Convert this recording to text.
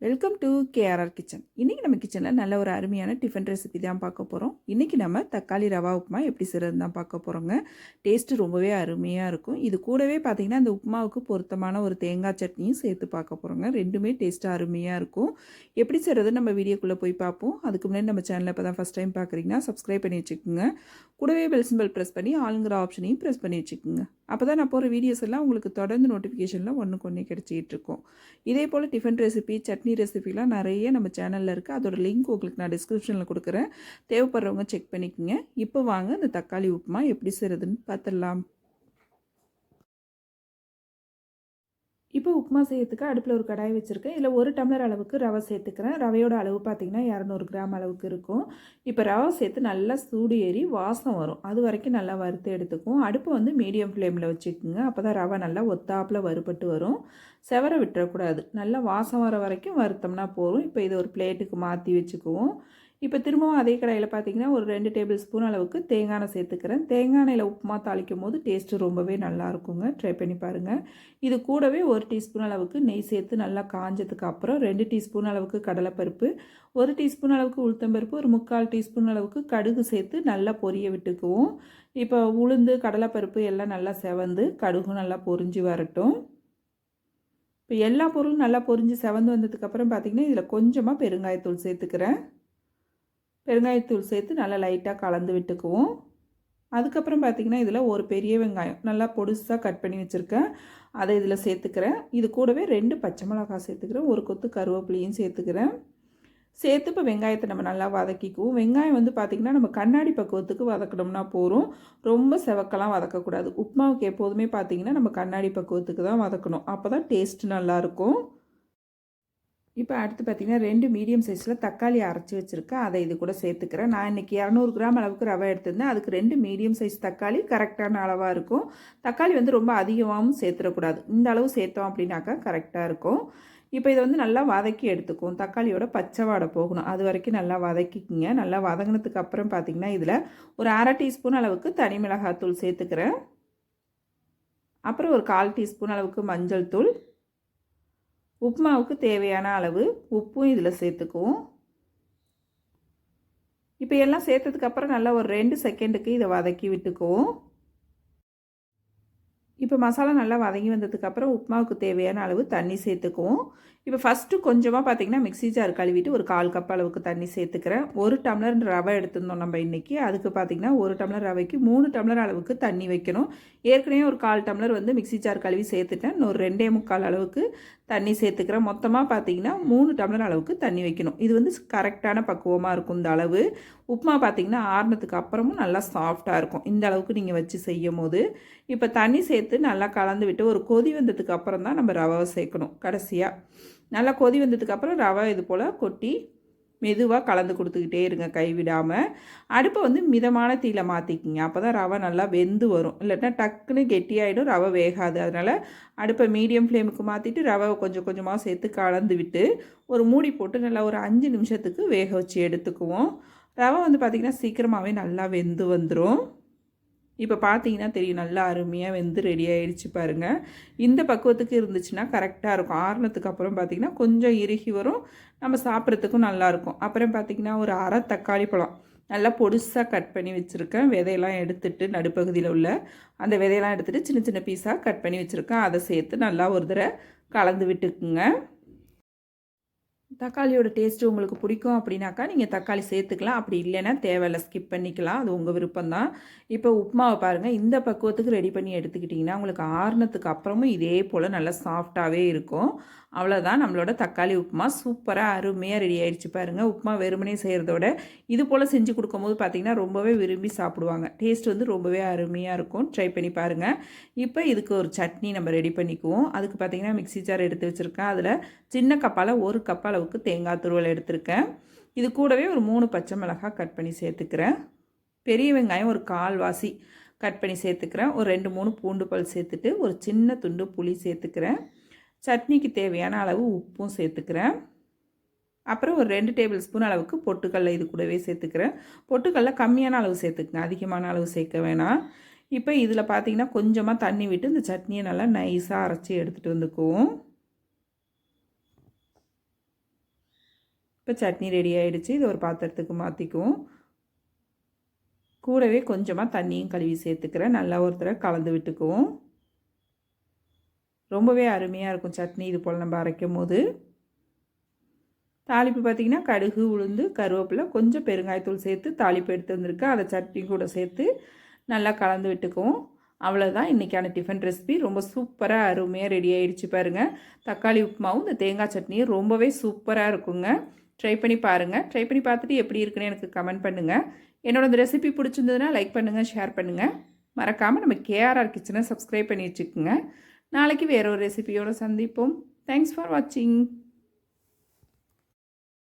Welcome to KRR kitchen. இன்றைக்கி நம்ம கிச்சனில் நல்ல ஒரு அருமையான டிஃபன் ரெசிபி தான் பார்க்க போகிறோம். இன்றைக்கி நம்ம தக்காளி ரவா உப்புமா எப்படி செய்கிறது தான் பார்க்க போகிறோங்க. டேஸ்ட்டு ரொம்பவே அருமையாக இருக்கும். இது கூடவே பார்த்திங்கன்னா அந்த உப்புமாவுக்கு பொருத்தமான ஒரு தேங்காய் சட்னியும் சேர்த்து பார்க்க போகிறோங்க. ரெண்டுமே டேஸ்ட்டு அருமையாக இருக்கும். எப்படி செய்கிறது நம்ம வீடியோக்குள்ளே போய் பார்ப்போம். அதுக்கு முன்னாடி நம்ம சேனலில் இப்போ தான் ஃபஸ்ட் டைம் பார்க்குறீங்கன்னா சப்ஸ்கிரைப் பண்ணி வச்சுக்கோங்க. கூடவே பெல் சிம்பல் ப்ரெஸ் பண்ணி ஆளுங்கிற ஆப்ஷனையும் ப்ரெஸ் பண்ணி வச்சுக்கோங்க. அப்போ தான் நான் போகிற வீடியோஸ் எல்லாம் உங்களுக்கு தொடர்ந்து நோட்டிஃபிகேஷனில் ஒன்றுக்கு ஒன்றே கிடச்சிக்கிட்டு இருக்கும். இதே போல் டிஃபன் ரெசிபி சட்னி ரெசிபிலாம் நிறைய நம்ம சேனலில் இருக்குது. அதோட லிங்க் உங்களுக்கு நான் டிஸ்கிரிப்ஷனில் கொடுக்குறேன். தேவைப்படுறவங்க செக் பண்ணிக்கோங்க. இப்போ வாங்க இந்த தக்காளி உப்புமா எப்படி செய்கிறதுன்னு பார்த்துடலாம். இப்போ உப்புமா செய்யறதுக்கு அடுப்பில் ஒரு கடாய் வச்சுருக்கேன். இதில் 1 டம்ளர் அளவுக்கு ரவை சேர்த்துக்கிறேன். ரவையோட அளவு பார்த்திங்கன்னா 200 கிராம் அளவுக்கு இருக்கும். இப்போ ரவை சேர்த்து நல்லா சூடு ஏறி வாசம் வரும். அது வரைக்கும் நல்லா வறுத்து எடுத்துக்கும். அடுப்பு வந்து மீடியம் ஃப்ளேமில் வச்சுக்கோங்க. அப்போ தான் ரவை நல்லா ஒத்தாப்பில் வறுபட்டு வரும். செவர விட்டுறக்கூடாது. நல்லா வாசம் வர வரைக்கும் வறுத்தோம்னா போதும். இப்போ இதை ஒரு பிளேட்டுக்கு மாற்றி வச்சுக்குவோம். இப்போ திரும்பவும் அதே கடாயில் பார்த்திங்கன்னா ஒரு 2 டேபிள் ஸ்பூன் அளவுக்கு தேங்காய் எண்ணெய் சேர்த்துக்கிறேன். தேங்காய் எண்ணெயில் உப்புமா தாளிக்கும் போது டேஸ்ட்டு ரொம்பவே நல்லாயிருக்குங்க. ட்ரை பண்ணி பாருங்கள். இது கூடவே 1 டீஸ்பூன் அளவுக்கு நெய் சேர்த்து நல்லா காஞ்சதுக்கு அப்புறம் 2 டீஸ்பூன் அளவுக்கு கடலைப்பருப்பு, 1 டீஸ்பூன் அளவுக்கு உளுத்தம்பருப்பு, ஒரு 3/4 டீஸ்பூன் அளவுக்கு கடுகு சேர்த்து நல்லா பொரிய விட்டுக்குவோம். இப்போ உளுந்து கடலைப்பருப்பு எல்லாம் நல்லா செவந்து கடுகும் நல்லா பொரிஞ்சு வரட்டும். இப்போ எல்லா பொருளும் நல்லா பொரிஞ்சு செவந்து வந்ததுக்கப்புறம் பார்த்திங்கன்னா இதில் கொஞ்சமாக பெருங்காயத்தூள் சேர்த்துக்கிறேன். பெருங்காயத்தூள் சேர்த்து நல்லா லைட்டாக கலந்து விட்டுக்குவோம். அதுக்கப்புறம் பார்த்திங்கன்னா இதில் ஒரு பெரிய வெங்காயம் நல்லா பொடுசாக கட் பண்ணி வச்சுருக்கேன். அதை இதில் சேர்த்துக்கிறேன். இது கூடவே 2 பச்சை மிளகாய் சேர்த்துக்கிறேன். ஒரு கொத்து கருவேப்பிலையும் சேர்த்துக்கிறேன். சேர்த்து இப்போ வெங்காயத்தை நம்ம நல்லா வதக்கிக்குவோம். வெங்காயம் வந்து பார்த்திங்கன்னா நம்ம கண்ணாடி பக்குவத்துக்கு வதக்கணும்னா போதும். ரொம்ப செவக்கலாம் வதக்கக்கூடாது. உப்புமாவுக்கு எப்போதுமே பார்த்திங்கன்னா நம்ம கண்ணாடி பக்குவத்துக்கு தான் வதக்கணும். அப்போ தான் டேஸ்ட்டு நல்லாயிருக்கும். இப்போ அடுத்து பார்த்திங்கன்னா 2 மீடியம் சைஸில் தக்காளி அரைச்சி வச்சுருக்கேன். அதை இது கூட சேர்த்துக்கிறேன். நான் இன்றைக்கி 200 கிராம் அளவுக்கு ரவை எடுத்திருந்தேன். அதுக்கு 2 மீடியம் சைஸ் தக்காளி கரெக்டான அளவாக இருக்கும். தக்காளி வந்து ரொம்ப அதிகமாகவும் சேர்த்துடக்கூடாது. இந்த அளவு சேர்த்தோம் அப்படின்னாக்கா கரெக்டாக இருக்கும். இப்போ இதை வந்து நல்லா வதக்கி எடுத்துக்குவோம். தக்காளியோட பச்சை வாடை போகணும். அது வரைக்கும் நல்லா வதக்கிக்கிங்க. நல்லா வதங்கினதுக்கு அப்புறம் பார்த்திங்கன்னா இதில் ஒரு 1/2 டீஸ்பூன் அளவுக்கு தனி மிளகாத்தூள் சேர்த்துக்கிறேன். அப்புறம் ஒரு 1/4 டீஸ்பூன் அளவுக்கு மஞ்சள் தூள், உப்புமாவுக்கு தேவையான அளவு உப்பும் இதில் சேர்த்துக்குவோம். இப்போ எல்லாம் சேர்த்ததுக்கப்புறம் நல்லா ஒரு 2 செகண்டுக்கு இதை வதக்கி விட்டுக்குவோம். இப்போ மசாலா நல்லா வதங்கி வந்ததுக்கப்புறம் உப்புமாவுக்கு தேவையான அளவு தண்ணி சேர்த்துக்குவோம். இப்போ ஃபஸ்ட்டு கொஞ்சமாக பார்த்திங்கன்னா மிக்ஸி ஜார் கழுவிட்டு ஒரு 1/4 கப் அளவுக்கு தண்ணி சேர்த்துக்கிறேன். 1 டம்ளர் ரவை எடுத்துருந்தோம் நம்ம இன்றைக்கி. அதுக்கு பார்த்திங்கன்னா 1 டம்ளர் ரவைக்கு 3 டம்ளர் அளவுக்கு தண்ணி வைக்கணும். ஏற்கனவே ஒரு 1/4 டம்ளர் வந்து மிக்ஸி ஜார் கழுவி சேர்த்துட்டேன். இன்னொரு 2.25 அளவுக்கு தண்ணி சேர்த்துக்கிறேன். மொத்தமாக பார்த்திங்கன்னா 3 டம்ளர் அளவுக்கு தண்ணி வைக்கணும். இது வந்து கரெக்டான பக்குவமாக இருக்கும். இந்த அளவு உப்புமா பார்த்திங்கன்னா ஆறுனதுக்கு அப்புறமும் நல்லா சாஃப்டாக இருக்கும். இந்த அளவுக்கு நீங்கள் வச்சு செய்யும் போது இப்போ தண்ணி சேர்த்து நல்லா கலந்து விட்டு ஒரு கொதி வந்ததுக்கு அப்புறம் தான் நம்ம ரவை சேர்க்கணும். கடைசியாக நல்லா கொதி வந்ததுக்கப்புறம் ரவை இது போல் கொட்டி மெதுவாக கலந்து கொடுத்துக்கிட்டே இருங்க கைவிடாமல். அடுப்பை வந்து மிதமான தீயில மாற்றிக்கிங்க. அப்போ தான் ரவை நல்லா வெந்து வரும். இல்லைன்னா டக்குன்னு கெட்டியாகிடும், ரவை வேகாது. அதனால் அடுப்பை மீடியம் ஃப்ளேமுக்கு மாற்றிட்டு ரவை கொஞ்சம் கொஞ்சமாக சேர்த்து கலந்து விட்டு ஒரு மூடி போட்டு நல்லா ஒரு 5 நிமிஷத்துக்கு வேக வச்சு எடுத்துக்குவோம். ரவை வந்து பார்த்திங்கன்னா சீக்கிரமாகவே நல்லா வெந்து வந்துடும். இப்போ பார்த்தீங்கன்னா தெரியும் நல்லா அருமையாக வெந்து ரெடி ஆகிடுச்சு பாருங்கள். இந்த பக்குவத்துக்கு இருந்துச்சுன்னா கரெக்டாக இருக்கும். ஆறுனதுக்கு அப்புறம் பார்த்திங்கன்னா கொஞ்சம் இறுகி வரும். நம்ம சாப்பிட்றதுக்கும் நல்லாயிருக்கும். அப்புறம் பார்த்திங்கன்னா ஒரு 1/2 தக்காளி பழம் நல்லா பொடுசாக கட் பண்ணி வச்சுருக்கேன். விதையெல்லாம் எடுத்துட்டு நடுப்பகுதியில் உள்ள அந்த விதையெல்லாம் எடுத்துகிட்டு சின்ன சின்ன பீஸாக கட் பண்ணி வச்சுருக்கேன். அதை சேர்த்து நல்லா ஒரு தடவை கலந்து விட்டுக்குங்க. தக்காளியோட டேஸ்ட்டு உங்களுக்கு பிடிக்கும் அப்படின்னாக்கா நீங்கள் தக்காளி சேர்த்துக்கலாம். அப்படி இல்லைன்னா தேவையில்லை, ஸ்கிப் பண்ணிக்கலாம். அது உங்கள் விருப்பம்தான். இப்போ உப்புமாவை பாருங்கள். இந்த பக்குவத்துக்கு ரெடி பண்ணி எடுத்துக்கிட்டிங்கன்னா உங்களுக்கு ஆறுனதுக்கு அப்புறமும் இதே போல் நல்லா சாஃப்டாகவே இருக்கும். அவ்வளோதான், நம்மளோட தக்காளி உப்புமா சூப்பராக அருமையாக ரெடி ஆகிடுச்சு பாருங்கள். உப்புமா வெறுமனே செய்கிறதோட இது போல் செஞ்சு கொடுக்கும்போது பார்த்திங்கன்னா ரொம்பவே விரும்பி சாப்பிடுவாங்க. டேஸ்ட் வந்து ரொம்பவே அருமையாக இருக்கும். ட்ரை பண்ணி பாருங்கள். இப்போ இதுக்கு ஒரு சட்னி நம்ம ரெடி பண்ணிக்குவோம். அதுக்கு பார்த்திங்கன்னா மிக்ஸி ஜார் எடுத்து வச்சுருக்கேன். அதில் சின்ன கப்பால் 1 கப் அளவுக்கு தேங்காய் துருவல் எடுத்திருக்கேன். இது கூடவே ஒரு 3 பச்சை மிளகாய் கட் பண்ணி சேர்த்துக்கிறேன். பெரிய வெங்காயம் ஒரு 1/4 வாசி கட் பண்ணி சேர்த்துக்கிறேன். ஒரு 2-3 பூண்டு பல் சேர்த்துட்டு ஒரு சின்ன துண்டு புளி சேர்த்துக்கிறேன். சட்னிக்கு தேவையான அளவு உப்பும் சேர்த்துக்கிறேன். அப்புறம் ஒரு 2 டேபிள் ஸ்பூன் அளவுக்கு பொட்டுக்கடலை இது கூடவே சேர்த்துக்கிறேன். பொட்டுக்கடலை கம்மியான அளவு சேர்த்துக்குங்க, அதிகமான அளவு சேர்க்க வேணாம். இப்போ இதில் பார்த்திங்கன்னா கொஞ்சமாக தண்ணி விட்டு இந்த சட்னியை நல்லா நைஸாக அரைச்சி எடுத்துகிட்டு வந்துக்குவோம். இப்போ சட்னி ரெடி ஆகிடுச்சு. இது ஒரு பாத்திரத்துக்கு மாற்றிக்குவோம். கூடவே கொஞ்சமாக தண்ணியும் கழுவி சேர்த்துக்கிறேன். நல்லா ஒரு தடவை கலந்து விட்டுக்குவோம். ரொம்பவே அருமையாக இருக்கும் சட்னி இது போல் நம்ம அரைக்கும் போது. தாளிப்பு பார்த்திங்கன்னா கடுகு, உளுந்து, கருவேப்பிலை, கொஞ்சம் பெருங்காயத்தூள் சேர்த்து தாளிப்பு எடுத்து வந்திருக்கேன். அதை சட்னி கூட சேர்த்து நல்லா கலந்து விட்டுக்குவோம். அவ்வளோதான் இன்றைக்கான டிஃபன் ரெசிபி. ரொம்ப சூப்பராக அருமையாக ரெடி ஆகிடுச்சு பாருங்கள். தக்காளி உப்புமாவும் இந்த தேங்காய் சட்னியும் ரொம்பவே சூப்பராக இருக்குங்க. ட்ரை பண்ணி பாருங்கள். ட்ரை பண்ணி பார்த்துட்டு எப்படி இருக்குன்னு எனக்கு கமெண்ட் பண்ணுங்கள். என்னோட இந்த ரெசிபி பிடிச்சிருந்ததுன்னா லைக் பண்ணுங்கள், ஷேர் பண்ணுங்கள். மறக்காமல் நம்ம கேஆர்ஆர் கிச்சனை சப்ஸ்கிரைப் பண்ணி வச்சுக்கோங்க. நாளைக்கு வேறு ஒரு ரெசிபியோடு சந்திப்போம். தேங்க்ஸ் ஃபார் வாட்சிங்.